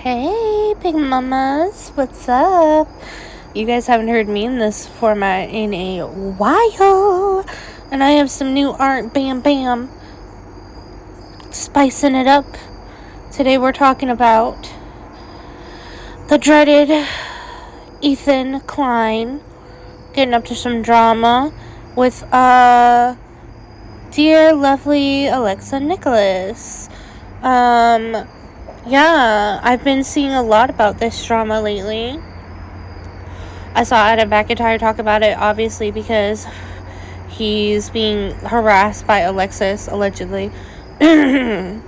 Hey, big mamas, what's up? You guys haven't heard me in this format in a while, and I have some new art, bam bam, spicing it up. Today we're talking about the dreaded Ethan Klein getting up to some drama with dear lovely Alexa Nicholas. Yeah, I've been seeing a lot about this drama lately. I saw Adam McIntyre talk about it, obviously, because he's being harassed by Alexis, allegedly. Clearly.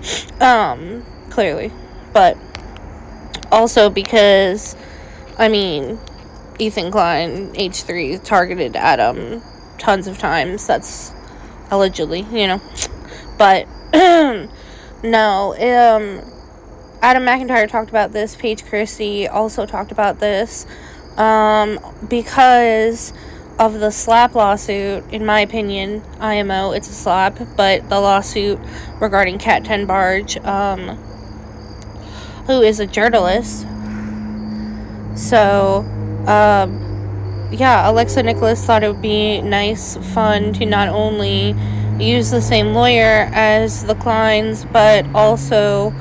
But also because, Ethan Klein, H3, targeted Adam tons of times. That's allegedly, But, no, Adam McIntyre talked about this. Paige I also talked about this. Because of the slap lawsuit, in my opinion, IMO, it's a slap, but the lawsuit regarding Kat Tenbarge, who is a journalist. So, Alexa Nicholas thought it would be nice, fun to not only use the same lawyer as the Kleins, but also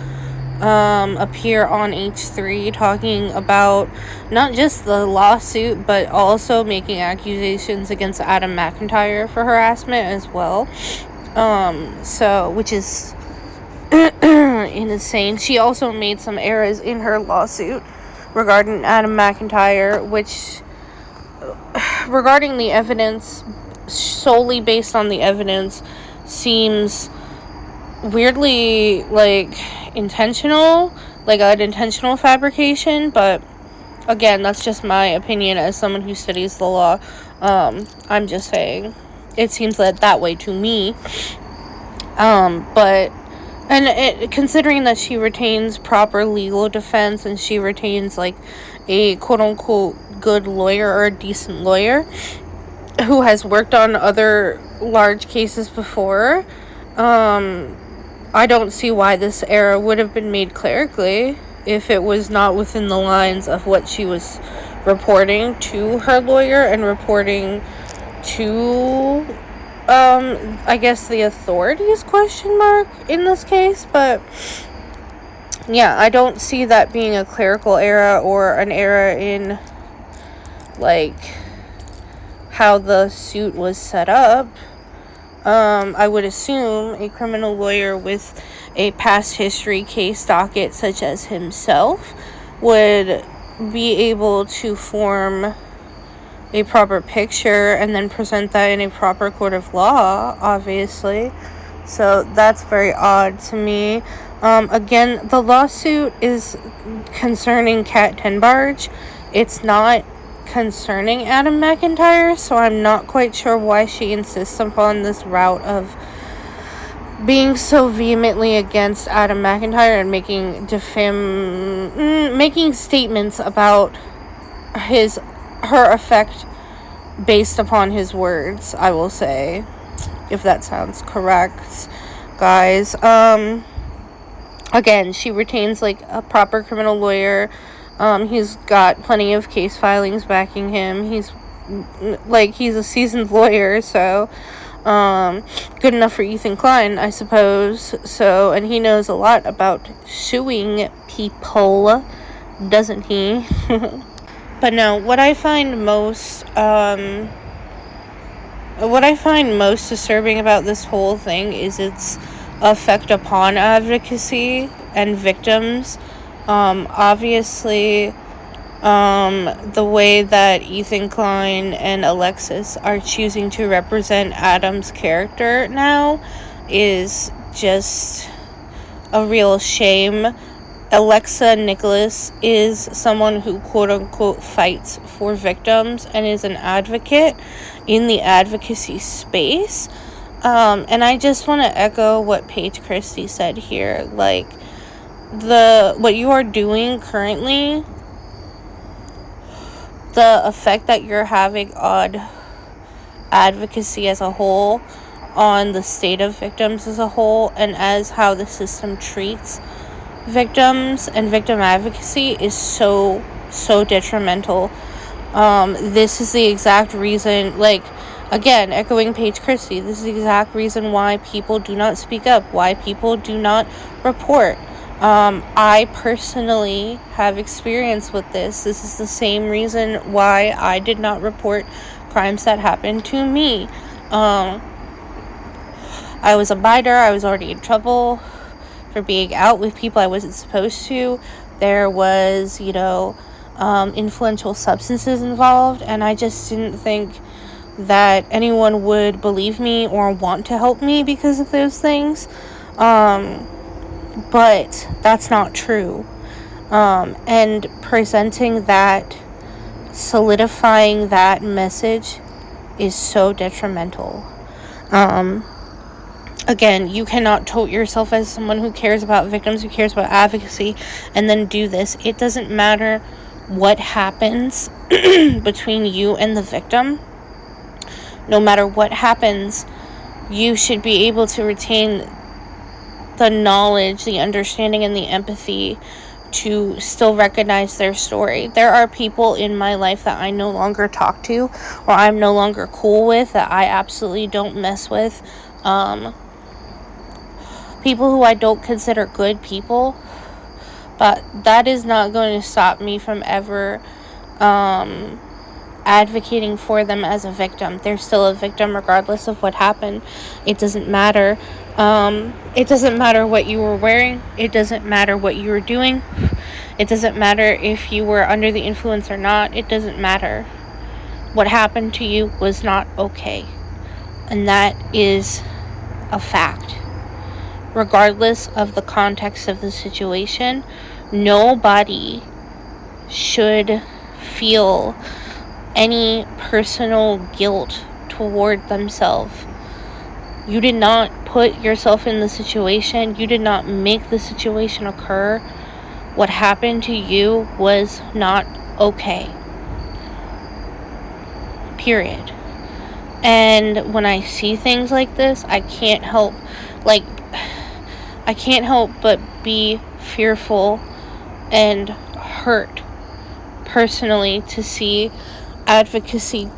appear on H3 talking about not just the lawsuit, but also making accusations against Adam McIntyre for harassment as well. Which is insane. She also made some errors in her lawsuit regarding Adam McIntyre, which, regarding the evidence, solely based on the evidence, seems weirdly, intentional, like an intentional fabrication, but again, that's just my opinion as someone who studies the law. I'm just saying, it seems that way to me. Considering that she retains proper legal defense and she retains, a quote-unquote good lawyer or a decent lawyer who has worked on other large cases before, I don't see why this error would have been made clerically if it was not within the lines of what she was reporting to her lawyer and reporting to, I guess the authorities, question mark, in this case. But yeah, I don't see that being a clerical error or an error in, how the suit was set up. I would assume a criminal lawyer with a past history case docket such as himself would be able to form a proper picture and then present that in a proper court of law, obviously. So that's very odd to me. Again, the lawsuit is concerning Kat Tenbarge. It's not concerning Adam McIntyre, so I'm not quite sure why she insists upon this route of being so vehemently against Adam McIntyre and making statements about her effect based upon his words, I will say, if that sounds correct, guys. Again, she retains a proper criminal lawyer. He's got plenty of case filings backing him. He's a seasoned lawyer, so good enough for Ethan Klein, I suppose. So, and he knows a lot about suing people, doesn't he? But no, what I find most disturbing about this whole thing is its effect upon advocacy and victims. Obviously, the way that Ethan Klein and Alexis are choosing to represent Adam's character now is just a real shame. Alexa Nicholas is someone who quote-unquote fights for victims and is an advocate in the advocacy space. And I just want to echo what Paige Christie said here. What you are doing currently, the effect that you're having on advocacy as a whole, on the state of victims as a whole, and as how the system treats victims and victim advocacy is so detrimental. This is the exact reason, like, again, echoing Paige Christie, this is the exact reason why people do not speak up, why people do not report. I personally have experience with this. This is the same reason why I did not report crimes that happened to me. I was a biter. I was already in trouble for being out with people I wasn't supposed to. There was, influential substances involved, and I just didn't think that anyone would believe me or want to help me because of those things. But that's not true. And presenting that, solidifying that message is so detrimental. Again, you cannot tote yourself as someone who cares about victims, who cares about advocacy, and then do this. It doesn't matter what happens between you and the victim. No matter what happens, you should be able to retain the knowledge, the understanding, and the empathy to still recognize their story. There are people in my life that I no longer talk to, or I'm no longer cool with, that I absolutely don't mess with. People who I don't consider good people, but that is not going to stop me from ever advocating for them as a victim. They're still a victim regardless of what happened. It doesn't matter. It doesn't matter what you were wearing. It doesn't matter what you were doing. It doesn't matter if you were under the influence or not. It doesn't matter. What happened to you was not okay. And that is a fact. Regardless of the context of the situation, nobody should feel any personal guilt toward themselves. You did not put yourself in the situation. You did not make the situation occur. What happened to you was not okay. Period. And when I see things like this, I can't help but be fearful and hurt personally to see advocacy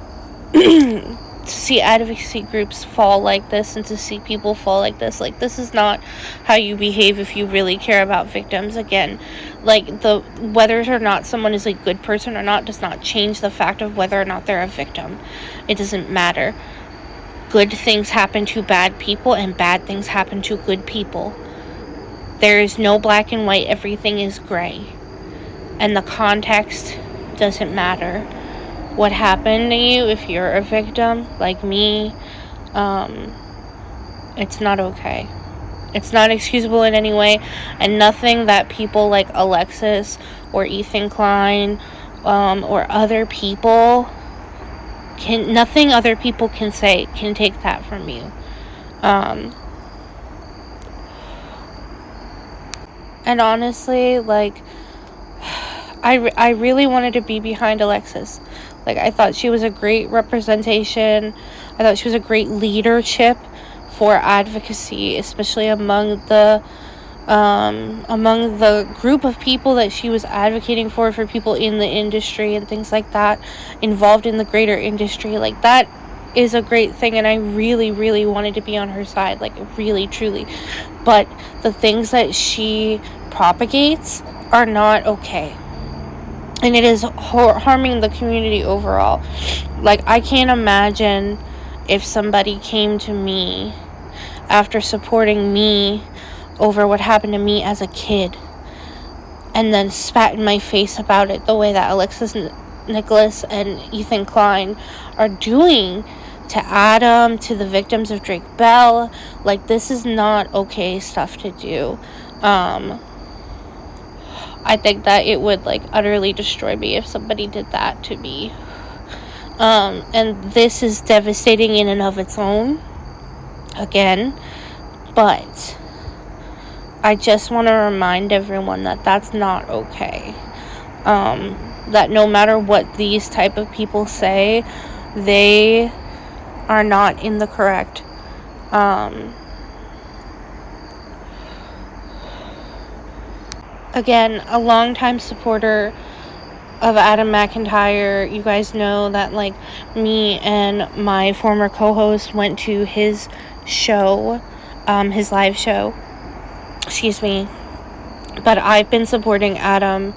groups fall like this, and to see people fall like this. Like, this is not how you behave if you really care about victims. Again, whether or not someone is a good person or not does not change the fact of whether or not they're a victim. It doesn't matter. Good things happen to bad people, and bad things happen to good people. There is no black and white. Everything is gray. And the context doesn't matter. What happened to you, if you're a victim, like me, it's not okay. It's not excusable in any way. And nothing that people like Alexis or Ethan Klein or other people nothing other people can say can take that from you. And honestly, I really wanted to be behind Alexis. I thought she was a great representation. I thought she was a great leadership for advocacy, especially among the group of people that she was advocating for people in the industry and things like that, involved in the greater industry. That is a great thing, and I really, really wanted to be on her side, really, truly. But the things that she propagates are not okay. And it is harming the community overall. I can't imagine if somebody came to me after supporting me over what happened to me as a kid and then spat in my face about it the way that Alexis Nicholas and Ethan Klein are doing to Adam, to the victims of Drake Bell. This is not okay stuff to do. I think that it would utterly destroy me if somebody did that to me. And this is devastating in and of its own, again, but I just want to remind everyone that that's not okay. That no matter what these type of people say, they are not in the correct. again, a longtime supporter of Adam McIntyre. You guys know that, like, me and my former co-host went to his show, his live show, excuse me, but I've been supporting Adam.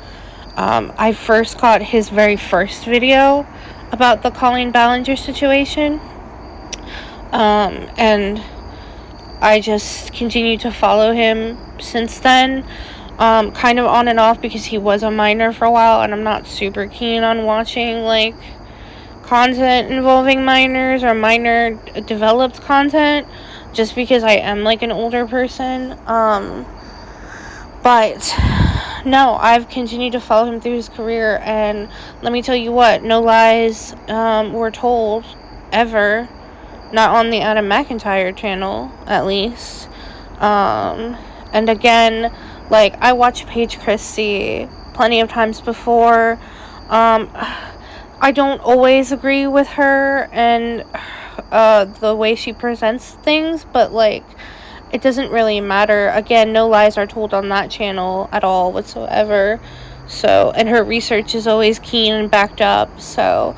I first caught his very first video about the Colleen Ballinger situation, and I just continued to follow him since then, kind of on and off, because he was a minor for a while, and I'm not super keen on watching, like, content involving minors or minor developed content, just because I am, like, an older person. But no, I've continued to follow him through his career, and let me tell you what, no lies were told, ever. Not on the Adam McIntyre channel, at least. And again, like, I watched Paige Christie plenty of times before. I don't always agree with her and the way she presents things, but, like, it doesn't really matter. Again, no lies are told on that channel at all whatsoever. So, and her research is always keen and backed up. So,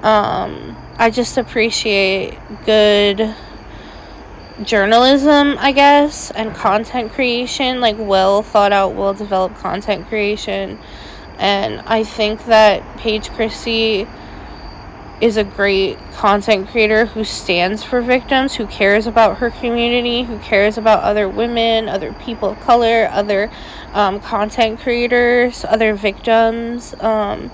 I just appreciate good journalism, I guess, and content creation, like, well thought out, well developed content creation. And I think that Paige Christie is a great content creator who stands for victims, who cares about her community, who cares about other women, other people of color, other content creators, other victims, and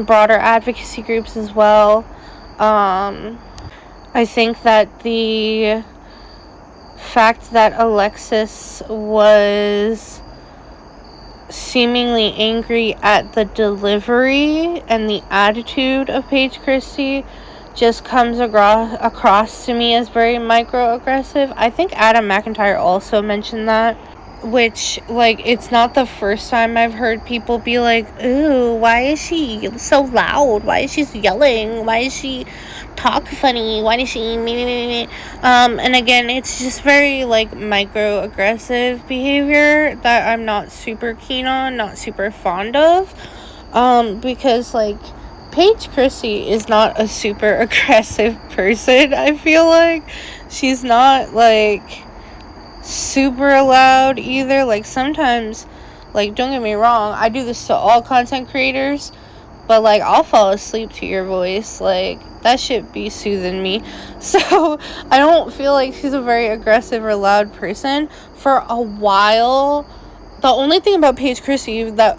broader advocacy groups as well. I think that the fact that Alexis was seemingly angry at the delivery and the attitude of Paige Christie just comes across to me as very microaggressive. I think Adam McIntyre also mentioned that, which, like, it's not the first time I've heard people be like, ooh, why is she so loud? Why is she yelling? Why is she talk funny? Why does she me? And again, it's just very, like, microaggressive behavior that I'm not super keen on, not super fond of, because, like, Paige Christie is not a super aggressive person. I feel like she's not, like, super loud either. Like, sometimes, like, don't get me wrong, I do this to all content creators, but, like, I'll fall asleep to your voice. Like, that shit be soothing me. So I don't feel like she's a very aggressive or loud person. For a while, the only thing about Paige Christie that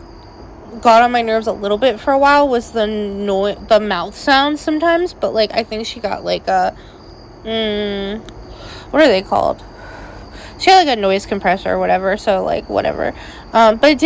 got on my nerves a little bit for a while was the mouth sounds sometimes. But, like, I think she got, like, a what are they called? She had, like, a noise compressor or whatever, so, like, whatever. But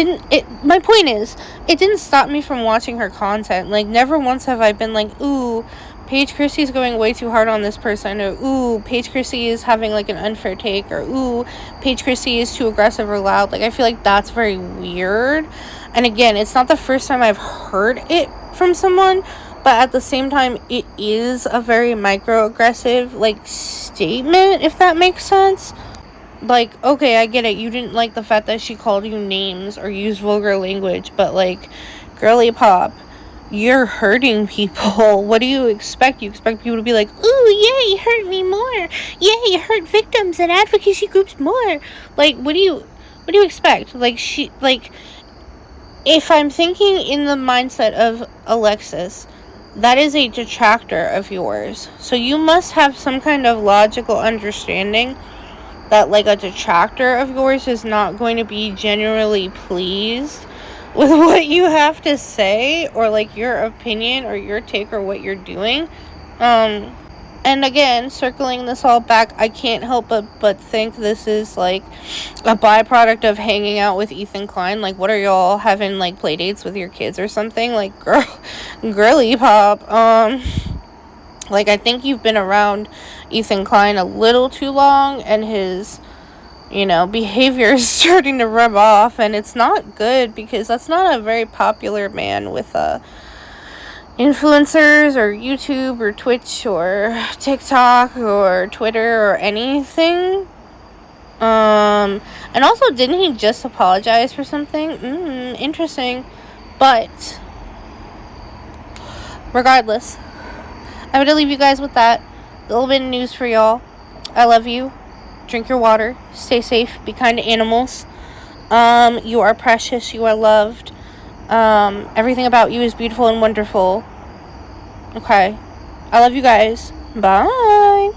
my point is, it didn't stop me from watching her content. Like, never once have I been like, ooh, Paige Christie's going way too hard on this person, or ooh, Paige Christie is having, like, an unfair take, or ooh, Paige Christie is too aggressive or loud. Like, I feel like that's very weird. And again, it's not the first time I've heard it from someone, but at the same time, it is a very microaggressive, like, statement, if that makes sense. Like, okay, I get it, you didn't like the fact that she called you names or used vulgar language, but, like, girly pop, you're hurting people. What do you expect? You expect people to be like, ooh, yay, hurt me more. Yay, hurt victims and advocacy groups more. Like, what do you expect? Like, if I'm thinking in the mindset of Alexis, that is a detractor of yours. So you must have some kind of logical understanding that, like, a detractor of yours is not going to be genuinely pleased with what you have to say, or, like, your opinion or your take or what you're doing. And again, circling this all back, I can't help but think this is, like, a byproduct of hanging out with Ethan Klein. Like, what are y'all having, like, play dates with your kids or something? Like, girly pop. Like, I think you've been around Ethan Klein a little too long, and his, behavior is starting to rub off, and it's not good, because that's not a very popular man with, influencers, or YouTube, or Twitch, or TikTok, or Twitter, or anything. And also, didn't he just apologize for something? Interesting. But regardless, I'm gonna leave you guys with that. A little bit of news for y'all. I love you. Drink your water. Stay safe. Be kind to animals. You are precious. You are loved. Everything about you is beautiful and wonderful. Okay. I love you guys. Bye.